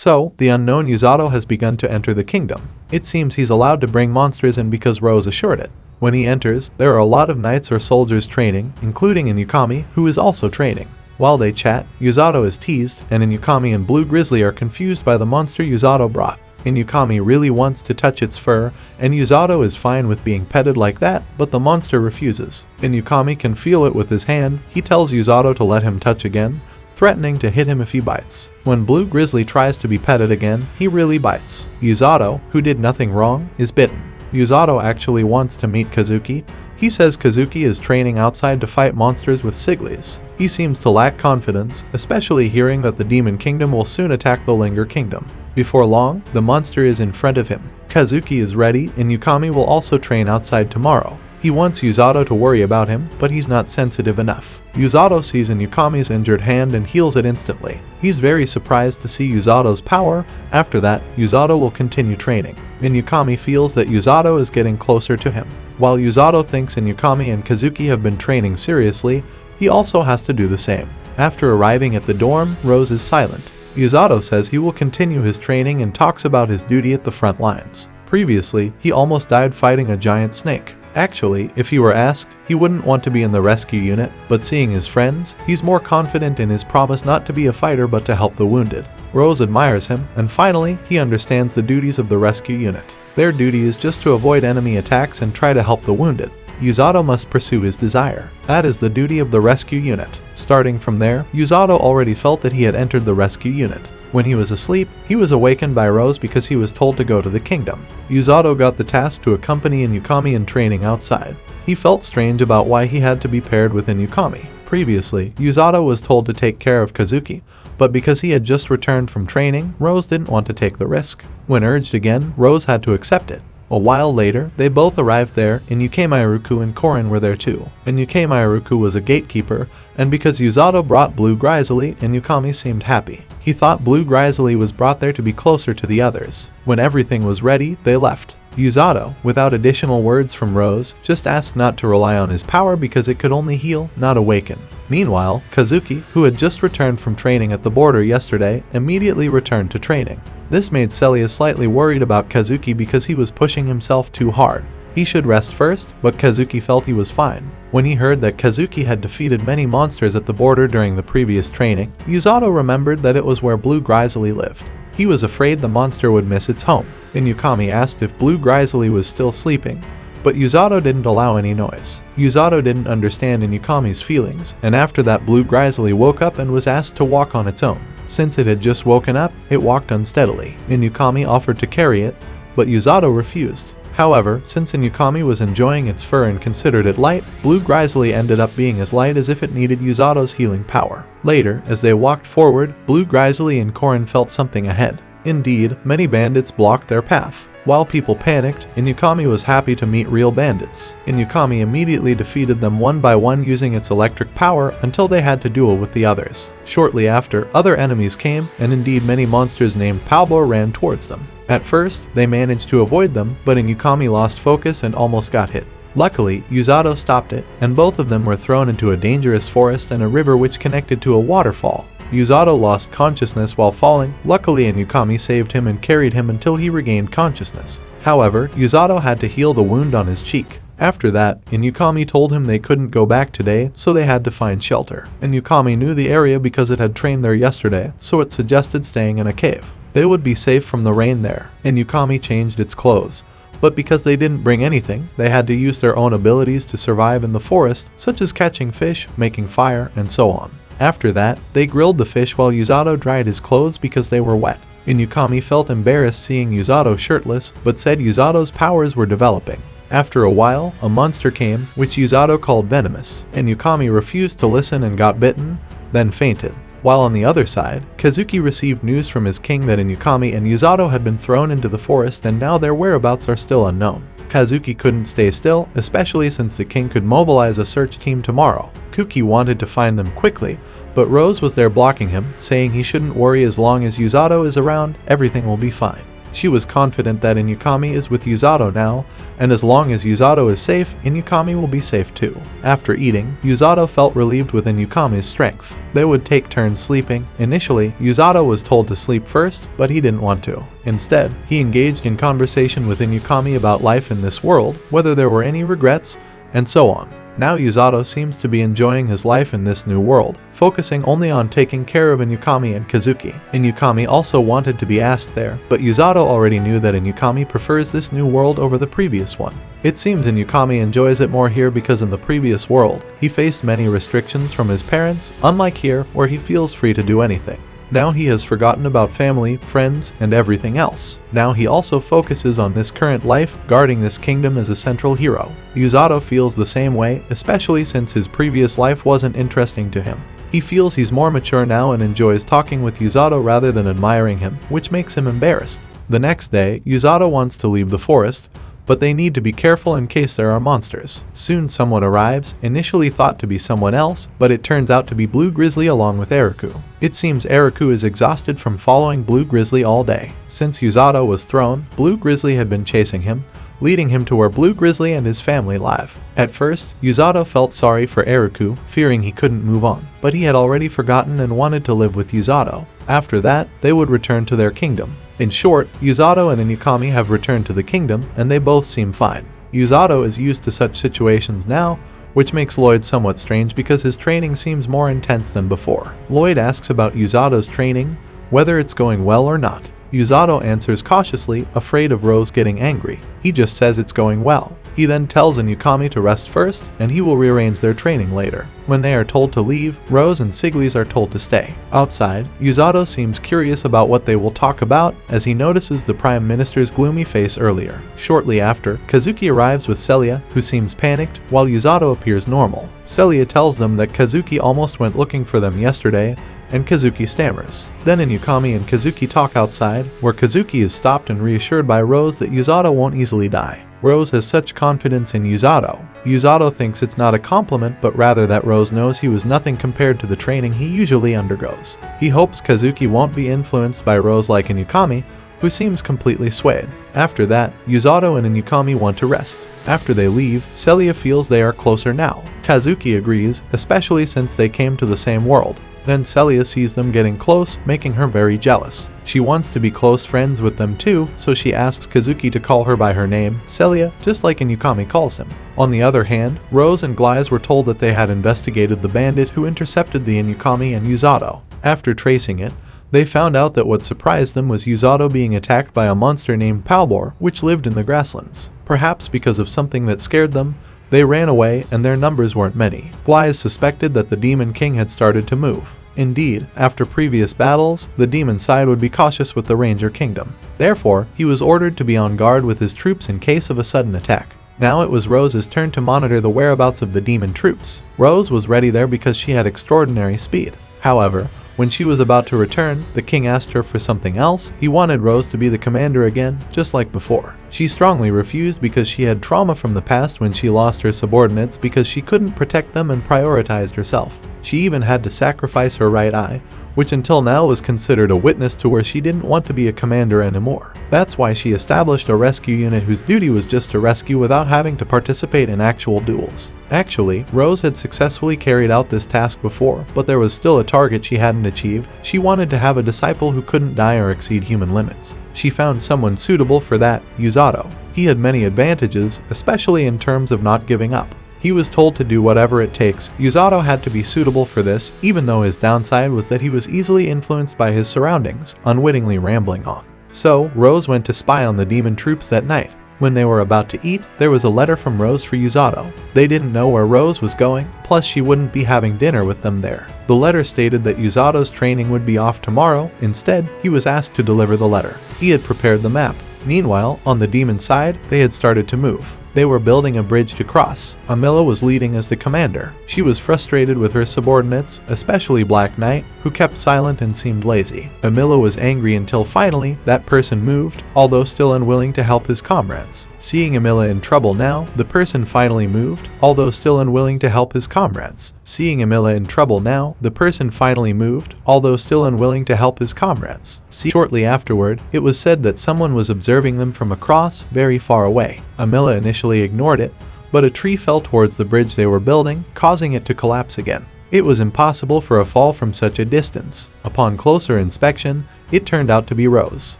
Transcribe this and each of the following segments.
So, the unknown Yuzato has begun to enter the kingdom. It seems he's allowed to bring monsters in because Rose assured it. When he enters, there are a lot of knights or soldiers training, including Inukami, who is also training. While they chat, Yuzato is teased, and Inukami and Blue Grizzly are confused by the monster Yuzato brought. Inukami really wants to touch its fur, and Yuzato is fine with being petted like that, but the monster refuses. Inukami can feel it with his hand. He tells Yuzato to let him touch again, threatening to hit him if he bites. When Blue Grizzly tries to be petted again, he really bites. Yuzato, who did nothing wrong, is bitten. Yuzato actually wants to meet Kazuki. He says Kazuki is training outside to fight monsters with Siglis. He seems to lack confidence, especially hearing that the Demon Kingdom will soon attack the Linger Kingdom. Before long, the monster is in front of him. Kazuki is ready, and Yukami will also train outside tomorrow. He wants Yuzato to worry about him, but he's not sensitive enough. Yuzato sees Yukami's injured hand and heals it instantly. He's very surprised to see Yuzato's power. After that, Yuzato will continue training. Yukami feels that Yuzato is getting closer to him. While Yuzato thinks Yukami and Kazuki have been training seriously, he also has to do the same. After arriving at the dorm, Rose is silent. Yuzato says he will continue his training and talks about his duty at the front lines. Previously, he almost died fighting a giant snake. Actually, if he were asked, he wouldn't want to be in the rescue unit, but seeing his friends, he's more confident in his promise not to be a fighter but to help the wounded. Rose admires him, and finally, he understands the duties of the rescue unit. Their duty is just to avoid enemy attacks and try to help the wounded. Yuzato must pursue his desire. That is the duty of the rescue unit. Starting from there, Yuzato already felt that he had entered the rescue unit. When he was asleep, he was awakened by Rose because he was told to go to the kingdom. Yuzato got the task to accompany Inukami in training outside. He felt strange about why he had to be paired with Inukami. Previously, Yuzato was told to take care of Kazuki, but because he had just returned from training, Rose didn't want to take the risk. When urged again, Rose had to accept it. A while later, they both arrived there, and Yukemairuku and Korin were there too. And Yukemairuku was a gatekeeper, and because Yuzato brought Blue Grizzly, Inukami seemed happy. He thought Blue Grizzly was brought there to be closer to the others. When everything was ready, they left. Yuzato, without additional words from Rose, just asked not to rely on his power because it could only heal, not awaken. Meanwhile, Kazuki, who had just returned from training at the border yesterday, immediately returned to training. This made Celia slightly worried about Kazuki because he was pushing himself too hard. He should rest first, but Kazuki felt he was fine. When he heard that Kazuki had defeated many monsters at the border during the previous training, Yuzato remembered that it was where Blue Grizzly lived. He was afraid the monster would miss its home. Inukami asked if Blue Grizzly was still sleeping, but Yuzato didn't allow any noise. Yuzato didn't understand Inukami's feelings, and after that Blue Grizzly woke up and was asked to walk on its own. Since it had just woken up, it walked unsteadily. Inukami offered to carry it, but Yuzato refused. However, since Inukami was enjoying its fur and considered it light, Blue Grizzly ended up being as light as if it needed Yuzato's healing power. Later, as they walked forward, Blue Grizzly and Korin felt something ahead. Indeed, many bandits blocked their path. While people panicked, Inukami was happy to meet real bandits. Inukami immediately defeated them one by one using its electric power until they had to duel with the others. Shortly after, other enemies came, and indeed many monsters named Palbo ran towards them. At first, they managed to avoid them, but Inukami lost focus and almost got hit. Luckily, Yuzato stopped it, and both of them were thrown into a dangerous forest and a river which connected to a waterfall. Yuzato lost consciousness while falling. Luckily, Inukami saved him and carried him until he regained consciousness. However, Yuzato had to heal the wound on his cheek. After that, Inukami told him they couldn't go back today, so they had to find shelter. Inukami knew the area because it had trained there yesterday, so it suggested staying in a cave. They would be safe from the rain there. Inukami changed its clothes. But because they didn't bring anything, they had to use their own abilities to survive in the forest, such as catching fish, making fire, and so on. After that, they grilled the fish while Yuzato dried his clothes because they were wet. Inukami felt embarrassed seeing Yuzato shirtless, but said Yuzato's powers were developing. After a while, a monster came, which Yuzato called venomous. Inukami refused to listen and got bitten, then fainted. While on the other side, Kazuki received news from his king that Inukami and Yuzato had been thrown into the forest and now their whereabouts are still unknown. Kazuki couldn't stay still, especially since the king could mobilize a search team tomorrow. Kuki wanted to find them quickly, but Rose was there blocking him, saying he shouldn't worry as long as Yuzato is around, everything will be fine. She was confident that Inukami is with Yuzato now, and as long as Yuzato is safe, Inukami will be safe too. After eating, Yuzato felt relieved with Inukami's strength. They would take turns sleeping. Initially, Yuzato was told to sleep first, but he didn't want to. Instead, he engaged in conversation with Inukami about life in this world, whether there were any regrets, and so on. Now Yuzato seems to be enjoying his life in this new world, focusing only on taking care of Inukami and Kazuki. Inukami also wanted to be asked there, but Yuzato already knew that Inukami prefers this new world over the previous one. It seems Inukami enjoys it more here because in the previous world, he faced many restrictions from his parents, unlike here where he feels free to do anything. Now he has forgotten about family, friends, and everything else. Now he also focuses on this current life, guarding this kingdom as a central hero. Yuzato feels the same way, especially since his previous life wasn't interesting to him. He feels he's more mature now and enjoys talking with Yuzato rather than admiring him, which makes him embarrassed. The next day, Yuzato wants to leave the forest, but they need to be careful in case there are monsters. Soon someone arrives, initially thought to be someone else, but it turns out to be Blue Grizzly along with Eriku. It seems Eriku is exhausted from following Blue Grizzly all day. Since Yuzato was thrown, Blue Grizzly had been chasing him, leading him to where Blue Grizzly and his family live. At first, Yuzato felt sorry for Eriku, fearing he couldn't move on, but he had already forgotten and wanted to live with Yuzato. After that, they would return to their kingdom. In short, Yuzato and Inukami have returned to the kingdom, and they both seem fine. Yuzato is used to such situations now, which makes Lloyd somewhat strange because his training seems more intense than before. Lloyd asks about Yuzato's training, whether it's going well or not. Yuzato answers cautiously, afraid of Rose getting angry. He just says it's going well. He then tells Inukami to rest first, and he will rearrange their training later. When they are told to leave, Rose and Siglis are told to stay. Outside, Yuzato seems curious about what they will talk about as he notices the Prime Minister's gloomy face earlier. Shortly after, Kazuki arrives with Celia, who seems panicked, while Yuzato appears normal. Celia tells them that Kazuki almost went looking for them yesterday, and Kazuki stammers. Then Inukami and Kazuki talk outside, where Kazuki is stopped and reassured by Rose that Yuzato won't easily die. Rose has such confidence in Yuzato. Yuzato thinks it's not a compliment, but rather that Rose knows he was nothing compared to the training he usually undergoes. He hopes Kazuki won't be influenced by Rose like Inukami, who seems completely swayed. After that, Yuzato and Inukami want to rest. After they leave, Celia feels they are closer now. Kazuki agrees, especially since they came to the same world. Then Celia sees them getting close, making her very jealous. She wants to be close friends with them too, so she asks Kazuki to call her by her name, Celia, just like Inukami calls him. On the other hand, Rose and Glies were told that they had investigated the bandit who intercepted the Inukami and Yuzato. After tracing it, they found out that what surprised them was Yuzato being attacked by a monster named Palbor, which lived in the grasslands. Perhaps because of something that scared them, they ran away and their numbers weren't many. Glies suspected that the Demon King had started to move. Indeed, after previous battles, the demon side would be cautious with the Ranger Kingdom. Therefore, he was ordered to be on guard with his troops in case of a sudden attack. Now it was Rose's turn to monitor the whereabouts of the demon troops. Rose was ready there because she had extraordinary speed. However, when she was about to return, the king asked her for something else. He wanted Rose to be the commander again, just like before. She strongly refused because she had trauma from the past when she lost her subordinates because she couldn't protect them and prioritized herself. She even had to sacrifice her right eye, which until now was considered a witness to where she didn't want to be a commander anymore. That's why she established a rescue unit whose duty was just to rescue without having to participate in actual duels. Actually, Rose had successfully carried out this task before, but there was still a target she hadn't achieved. She wanted to have a disciple who couldn't die or exceed human limits. She found someone suitable for that, Yuzato. He had many advantages, especially in terms of not giving up. He was told to do whatever it takes. Yuzato had to be suitable for this, even though his downside was that he was easily influenced by his surroundings, unwittingly rambling on. So, Rose went to spy on the demon troops that night. When they were about to eat, there was a letter from Rose for Yuzato. They didn't know where Rose was going, plus she wouldn't be having dinner with them there. The letter stated that Yuzato's training would be off tomorrow. Instead, he was asked to deliver the letter. He had prepared the map. Meanwhile, on the demon side, they had started to move. They were building a bridge to cross. Amila was leading as the commander. She was frustrated with her subordinates, especially Black Knight, who kept silent and seemed lazy. Amila was angry until finally that person moved, although still unwilling to help his comrades. Seeing Amila in trouble now, the person finally moved, although still unwilling to help his comrades. Seeing Amila in trouble now, the person finally moved, although still unwilling to help his comrades. Shortly afterward, it was said that someone was observing them from across, very far away. Amila initially ignored it, but a tree fell towards the bridge they were building, causing it to collapse again. It was impossible for a fall from such a distance. Upon closer inspection, it turned out to be Rose.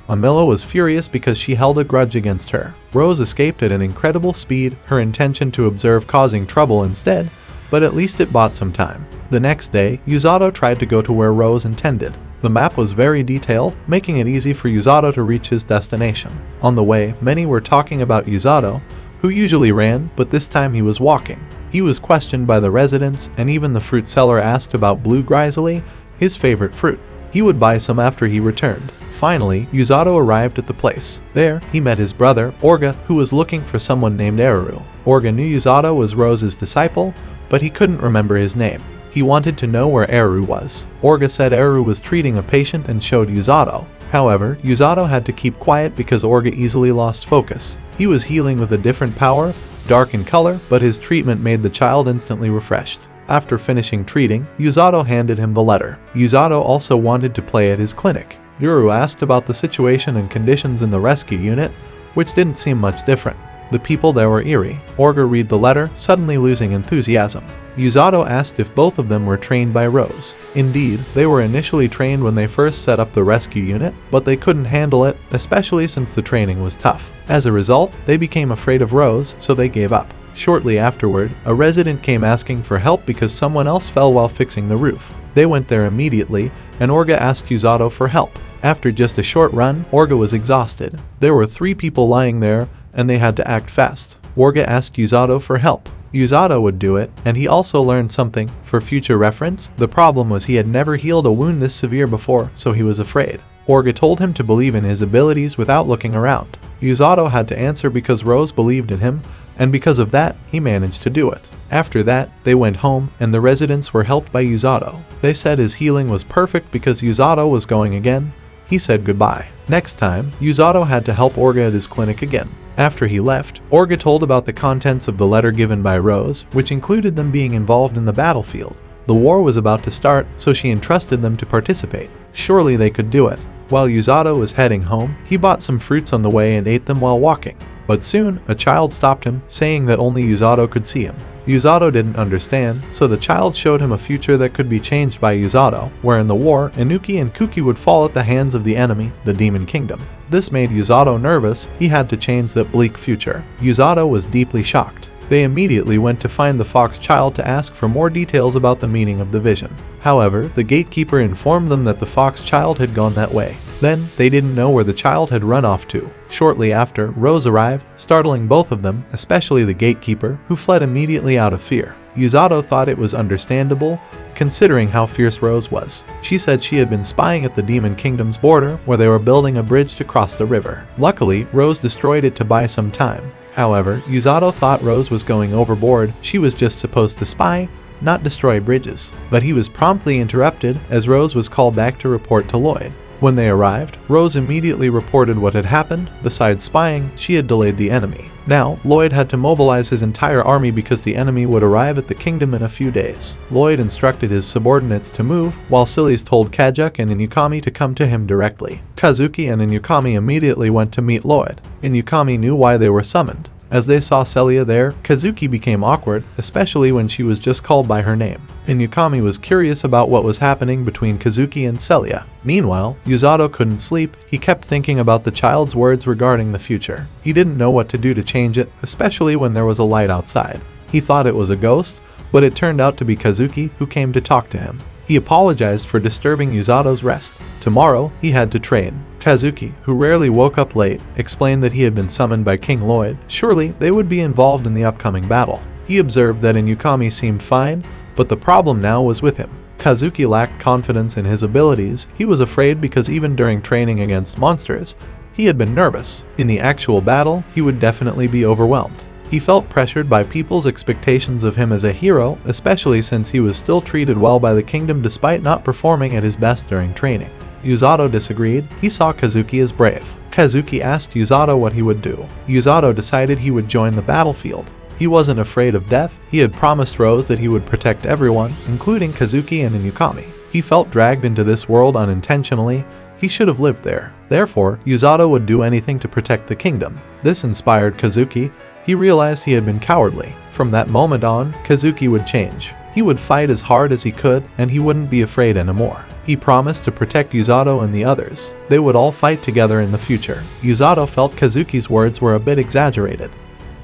Amila was furious because she held a grudge against her. Rose escaped at an incredible speed, her intention to observe causing trouble instead, but at least it bought some time. The next day, Yuzato tried to go to where Rose intended. The map was very detailed, making it easy for Yuzato to reach his destination. On the way, many were talking about Yuzato, who usually ran, but this time he was walking. He was questioned by the residents, and even the fruit seller asked about blue grisely, his favorite fruit. He would buy some after he returned. Finally, Yuzato arrived at the place. There, he met his brother, Orga, who was looking for someone named Eru. Orga knew Yuzato was Rose's disciple, but he couldn't remember his name. He wanted to know where Eru was. Orga said Eru was treating a patient and showed Yuzato. However, Yuzato had to keep quiet because Orga easily lost focus. He was healing with a different power, dark in color, but his treatment made the child instantly refreshed. After finishing treating, Yuzato handed him the letter. Yuzato also wanted to play at his clinic. Yuru asked about the situation and conditions in the rescue unit, which didn't seem much different. The people there were eerie. Orga read the letter, suddenly losing enthusiasm. Yuzato asked if both of them were trained by Rose. Indeed, they were initially trained when they first set up the rescue unit, but they couldn't handle it, especially since the training was tough. As a result, they became afraid of Rose, so they gave up. Shortly afterward, a resident came asking for help because someone else fell while fixing the roof. They went there immediately, and Orga asked Yuzato for help. After just a short run, Orga was exhausted. There were 3 people lying there, and they had to act fast. Orga asked Yuzato for help. Yuzato would do it, and he also learned something. For future reference, the problem was he had never healed a wound this severe before, so he was afraid. Orga told him to believe in his abilities without looking around. Yuzato had to answer because Rose believed in him, and because of that, he managed to do it. After that, they went home, and the residents were helped by Yuzato. They said his healing was perfect because Yuzato was going again. He said goodbye. Next time, Yuzato had to help Orga at his clinic again. After he left, Orga told about the contents of the letter given by Rose, which included them being involved in the battlefield. The war was about to start, so she entrusted them to participate. Surely they could do it. While Yuzato was heading home, he bought some fruits on the way and ate them while walking. But soon, a child stopped him, saying that only Yuzato could see him. Yuzato didn't understand, so the child showed him a future that could be changed by Yuzato, where in the war, Inuki and Kuki would fall at the hands of the enemy, the Demon Kingdom. This made Yuzato nervous. He had to change that bleak future. Yuzato was deeply shocked. They immediately went to find the fox child to ask for more details about the meaning of the vision. However, the gatekeeper informed them that the fox child had gone that way. Then, they didn't know where the child had run off to. Shortly after, Rose arrived, startling both of them, especially the gatekeeper, who fled immediately out of fear. Yuzato thought it was understandable, considering how fierce Rose was. She said she had been spying at the Demon Kingdom's border, where they were building a bridge to cross the river. Luckily, Rose destroyed it to buy some time. However, Yuzato thought Rose was going overboard. She was just supposed to spy, not destroy bridges. But he was promptly interrupted as Rose was called back to report to Lloyd. When they arrived, Rose immediately reported what had happened. Besides spying, she had delayed the enemy. Now, Lloyd had to mobilize his entire army because the enemy would arrive at the kingdom in a few days. Lloyd instructed his subordinates to move, while Silis told Kajuk and Inukami to come to him directly. Kazuki and Inukami immediately went to meet Lloyd. Inukami knew why they were summoned. As they saw Celia there, Kazuki became awkward, especially when she was just called by her name. Inukami was curious about what was happening between Kazuki and Celia. Meanwhile, Yuzato couldn't sleep. He kept thinking about the child's words regarding the future. He didn't know what to do to change it, especially when there was a light outside. He thought it was a ghost, but it turned out to be Kazuki who came to talk to him. He apologized for disturbing Yuzato's rest. Tomorrow, he had to train. Kazuki, who rarely woke up late, explained that he had been summoned by King Lloyd. Surely, they would be involved in the upcoming battle. He observed that Inukami seemed fine, but the problem now was with him. Kazuki lacked confidence in his abilities. He was afraid because even during training against monsters, he had been nervous. In the actual battle, he would definitely be overwhelmed. He felt pressured by people's expectations of him as a hero, especially since he was still treated well by the kingdom despite not performing at his best during training. Usato disagreed. He saw Kazuki as brave. Kazuki asked Usato what he would do. Usato decided he would join the battlefield. He wasn't afraid of death. He had promised Rose that he would protect everyone, including Kazuki and Inukami. He felt dragged into this world unintentionally. He should have lived there. Therefore, Usato would do anything to protect the kingdom. This inspired Kazuki. He realized he had been cowardly. From that moment on, Kazuki would change. He would fight as hard as he could, and he wouldn't be afraid anymore. He promised to protect Usato and the others. They would all fight together in the future. Usato felt Kazuki's words were a bit exaggerated.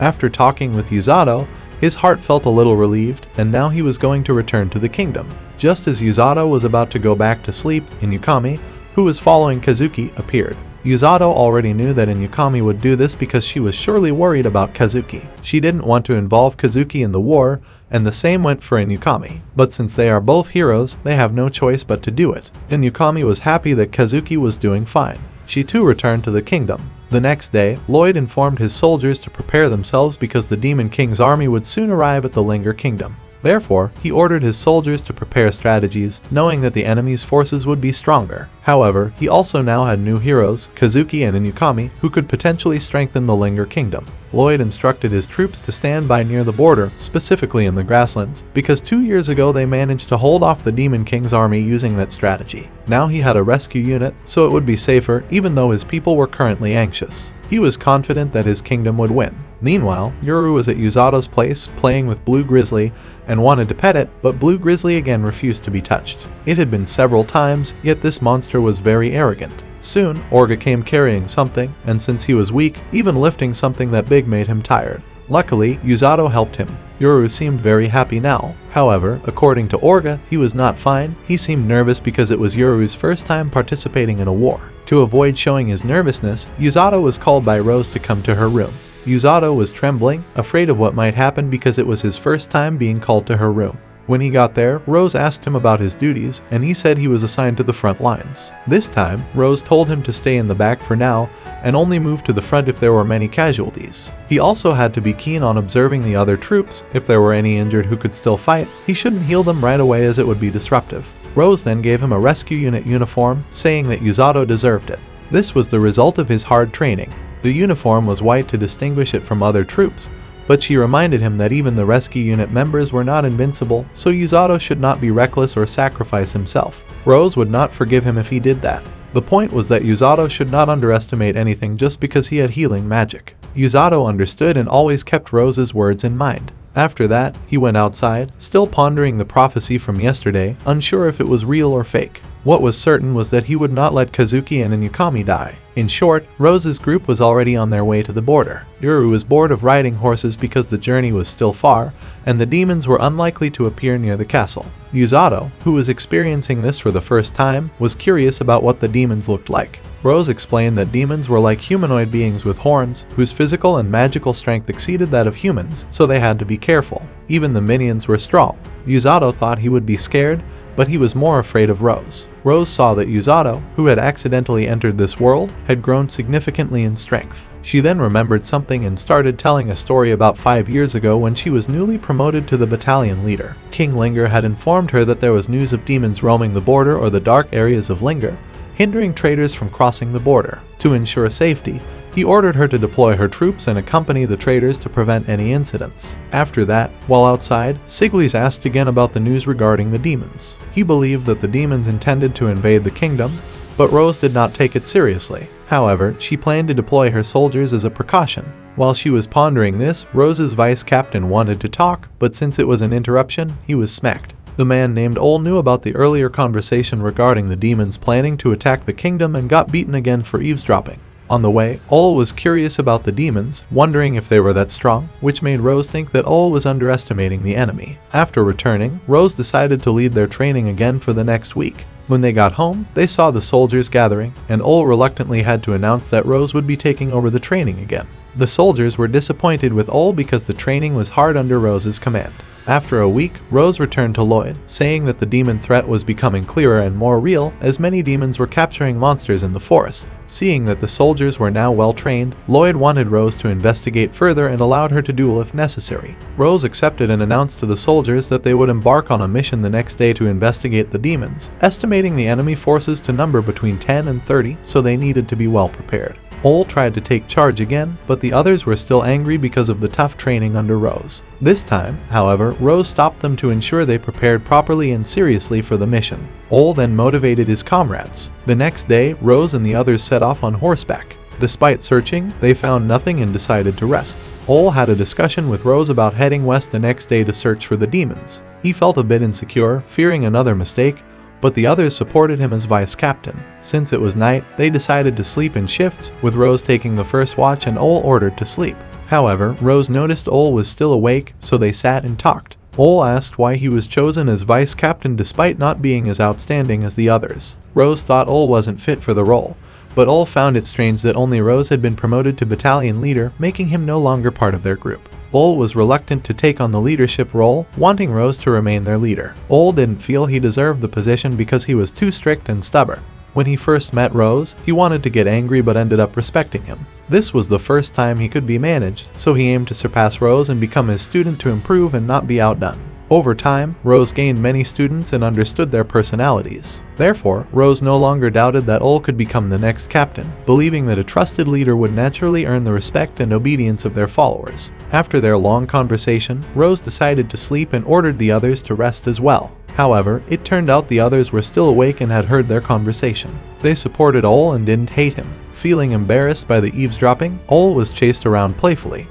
After talking with Usato, his heart felt a little relieved, and now he was going to return to the kingdom. Just as Usato was about to go back to sleep, Inukami, who was following Kazuki, appeared. Usato already knew that Inukami would do this because she was surely worried about Kazuki. She didn't want to involve Kazuki in the war, and the same went for Inukami. But since they are both heroes, they have no choice but to do it. Inukami was happy that Kazuki was doing fine. She too returned to the kingdom. The next day, Lloyd informed his soldiers to prepare themselves because the Demon King's army would soon arrive at the Linger Kingdom. Therefore, he ordered his soldiers to prepare strategies, knowing that the enemy's forces would be stronger. However, he also now had new heroes, Kazuki and Inukami, who could potentially strengthen the Linger Kingdom. Lloyd instructed his troops to stand by near the border, specifically in the grasslands, because 2 years ago they managed to hold off the Demon King's army using that strategy. Now he had a rescue unit, so it would be safer even though his people were currently anxious. He was confident that his kingdom would win. Meanwhile, Yuru was at Usato's place playing with Blue Grizzly and wanted to pet it, but Blue Grizzly again refused to be touched. It had been several times, yet this monster was very arrogant. Soon, Orga came carrying something, and since he was weak, even lifting something that big made him tired. Luckily, Usato helped him. Yuru seemed very happy now. However, according to Orga, he was not fine. He seemed nervous because it was Yuru's first time participating in a war. To avoid showing his nervousness, Usato was called by Rose to come to her room. Usato was trembling, afraid of what might happen because it was his first time being called to her room. When he got there, Rose asked him about his duties, and he said he was assigned to the front lines. This time, Rose told him to stay in the back for now, and only move to the front if there were many casualties. He also had to be keen on observing the other troops. If there were any injured who could still fight, he shouldn't heal them right away as it would be disruptive. Rose then gave him a rescue unit uniform, saying that Usato deserved it. This was the result of his hard training. The uniform was white to distinguish it from other troops, but she reminded him that even the rescue unit members were not invincible, so Usato should not be reckless or sacrifice himself. Rose would not forgive him if he did that. The point was that Usato should not underestimate anything just because he had healing magic. Usato understood and always kept Rose's words in mind. After that, he went outside, still pondering the prophecy from yesterday, unsure if it was real or fake. What was certain was that he would not let Kazuki and Inukami die. In short, Rose's group was already on their way to the border. Yuru was bored of riding horses because the journey was still far, and the demons were unlikely to appear near the castle. Usato, who was experiencing this for the first time, was curious about what the demons looked like. Rose explained that demons were like humanoid beings with horns, whose physical and magical strength exceeded that of humans, so they had to be careful. Even the minions were strong. Usato thought he would be scared, but he was more afraid of Rose. Rose saw that Usato, who had accidentally entered this world, had grown significantly in strength. She then remembered something and started telling a story about 5 years ago when she was newly promoted to the battalion leader. King Linger had informed her that there was news of demons roaming the border or the dark areas of Linger, hindering traders from crossing the border. To ensure safety, he ordered her to deploy her troops and accompany the traders to prevent any incidents. After that, while outside, Siglis asked again about the news regarding the demons. He believed that the demons intended to invade the kingdom, but Rose did not take it seriously. However, she planned to deploy her soldiers as a precaution. While she was pondering this, Rose's vice captain wanted to talk, but since it was an interruption, he was smacked. The man named Ol knew about the earlier conversation regarding the demons planning to attack the kingdom and got beaten again for eavesdropping. On the way, Ol was curious about the demons, wondering if they were that strong, which made Rose think that Ol was underestimating the enemy. After returning, Rose decided to lead their training again for the next week. When they got home, they saw the soldiers gathering, and Ol reluctantly had to announce that Rose would be taking over the training again. The soldiers were disappointed with Ol because the training was hard under Rose's command. After a week, Rose returned to Lloyd, saying that the demon threat was becoming clearer and more real as many demons were capturing monsters in the forest. Seeing that the soldiers were now well trained, Lloyd wanted Rose to investigate further and allowed her to duel if necessary. Rose accepted and announced to the soldiers that they would embark on a mission the next day to investigate the demons, estimating the enemy forces to number between 10 and 30, so they needed to be well prepared. Ole tried to take charge again, but the others were still angry because of the tough training under Rose. This time, however, Rose stopped them to ensure they prepared properly and seriously for the mission. Ole then motivated his comrades. The next day, Rose and the others set off on horseback. Despite searching, they found nothing and decided to rest. Ole had a discussion with Rose about heading west the next day to search for the demons. He felt a bit insecure, fearing another mistake, but the others supported him as vice captain. Since it was night, they decided to sleep in shifts, with Rose taking the first watch and Ole ordered to sleep. However, Rose noticed Ole was still awake, so they sat and talked. Ole asked why he was chosen as vice captain despite not being as outstanding as the others. Rose thought Ole wasn't fit for the role, but Ole found it strange that only Rose had been promoted to battalion leader, making him no longer part of their group. Ole was reluctant to take on the leadership role, wanting Rose to remain their leader. Ole didn't feel he deserved the position because he was too strict and stubborn. When he first met Rose, he wanted to get angry but ended up respecting him. This was the first time he could be managed, so he aimed to surpass Rose and become his student to improve and not be outdone. Over time, Rose gained many students and understood their personalities. Therefore, Rose no longer doubted that Ole could become the next captain, believing that a trusted leader would naturally earn the respect and obedience of their followers. After their long conversation, Rose decided to sleep and ordered the others to rest as well. However, it turned out the others were still awake and had heard their conversation. They supported Ole and didn't hate him. Feeling embarrassed by the eavesdropping, Ole was chased around playfully.